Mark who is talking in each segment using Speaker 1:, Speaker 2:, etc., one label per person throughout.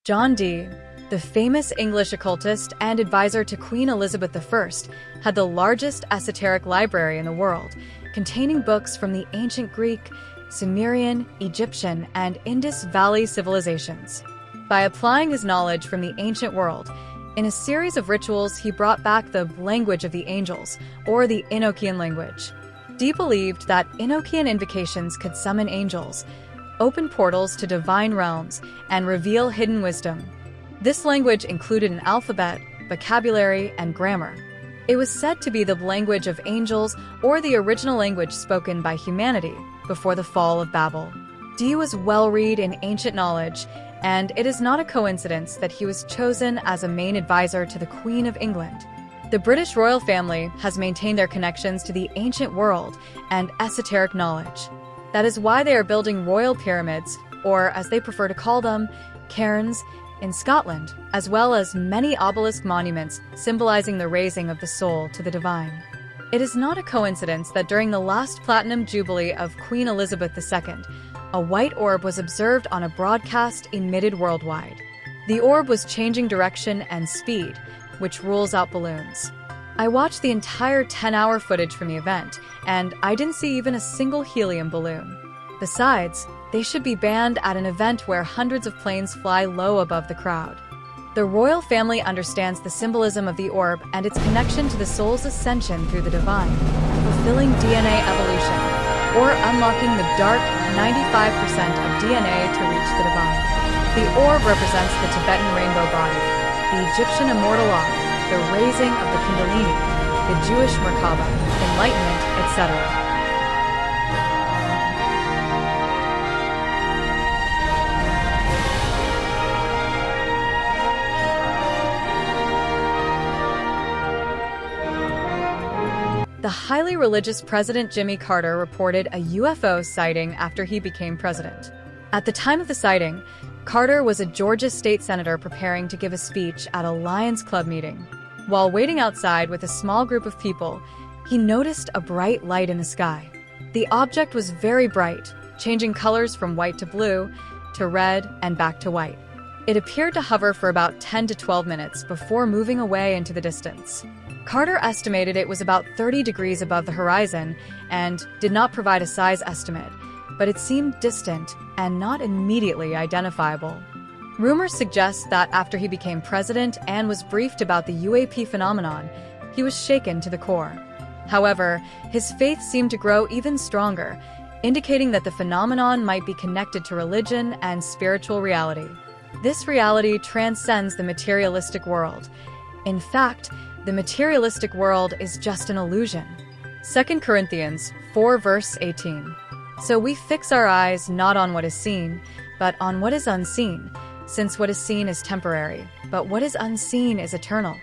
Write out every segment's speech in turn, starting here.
Speaker 1: John Dee, the famous English occultist and advisor to Queen Elizabeth I, had the largest esoteric library in the world, containing books from the ancient Greek, Sumerian, Egyptian, and Indus Valley civilizations. By applying his knowledge from the ancient world, in a series of rituals he brought back the language of the angels, or the Enochian language. Dee believed that Enochian invocations could summon angels, open portals to divine realms, and reveal hidden wisdom. This language included an alphabet, vocabulary, and grammar. It was said to be the language of angels or the original language spoken by humanity before the Fall of Babel. Dee was well-read in ancient knowledge, and it is not a coincidence that he was chosen as a main advisor to the Queen of England. The British royal family has maintained their connections to the ancient world and esoteric knowledge. That is why they are building royal pyramids, or as they prefer to call them, Cairns, in Scotland, as well as many obelisk monuments symbolizing the raising of the soul to the divine. It is not a coincidence that during the last platinum jubilee of Queen Elizabeth II, a white orb was observed on a broadcast emitted worldwide. The orb was changing direction and speed, which rules out balloons. I watched the entire 10-hour footage from the event, and I didn't see even a single helium balloon. Besides, they should be banned at an event where hundreds of planes fly low above the crowd. The royal family understands the symbolism of the orb and its connection to the soul's ascension through the divine, fulfilling DNA evolution, or unlocking the dark 95% of DNA to reach the divine. The orb represents the Tibetan rainbow body, the Egyptian immortal art, the raising of the Kundalini, the Jewish Merkaba, enlightenment, etc. The highly religious President Jimmy Carter reported a UFO sighting after he became president. At the time of the sighting, Carter was a Georgia state senator preparing to give a speech at a Lions Club meeting. While waiting outside with a small group of people, he noticed a bright light in the sky. The object was very bright, changing colors from white to blue, to red, and back to white. It appeared to hover for about 10 to 12 minutes before moving away into the distance. Carter estimated it was about 30 degrees above the horizon and did not provide a size estimate, but it seemed distant and not immediately identifiable. Rumors suggest that after he became president and was briefed about the UAP phenomenon, he was shaken to the core. However, his faith seemed to grow even stronger, indicating that the phenomenon might be connected to religion and spiritual reality. This reality transcends the materialistic world. In fact, the materialistic world is just an illusion. 2 Corinthians 4 verse 18. So we fix our eyes not on what is seen, but on what is unseen, since what is seen is temporary, but what is unseen is eternal.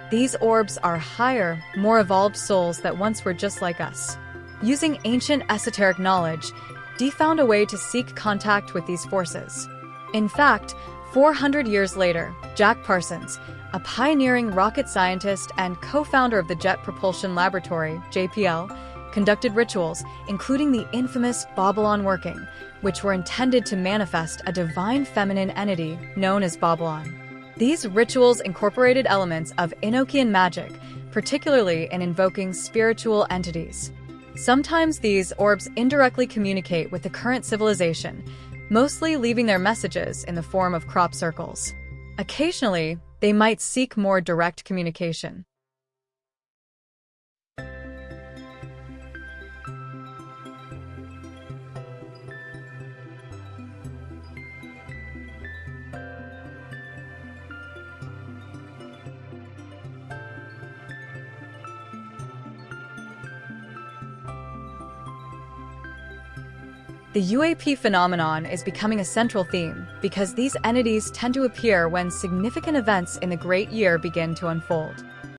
Speaker 1: These orbs are higher, more evolved souls that once were just like us. Using ancient esoteric knowledge, Dee found a way to seek contact with these forces. In fact, 400 years later, Jack Parsons, a pioneering rocket scientist and co-founder of the Jet Propulsion Laboratory, JPL, conducted rituals, including the infamous Babylon working, which were intended to manifest a divine feminine entity known as Babylon. These rituals incorporated elements of Enochian magic, particularly in invoking spiritual entities. Sometimes these orbs indirectly communicate with the current civilization, mostly leaving their messages in the form of crop circles. Occasionally, they might seek more direct communication. The UAP phenomenon is becoming a central theme because these entities tend to appear when significant events in the great year begin to unfold.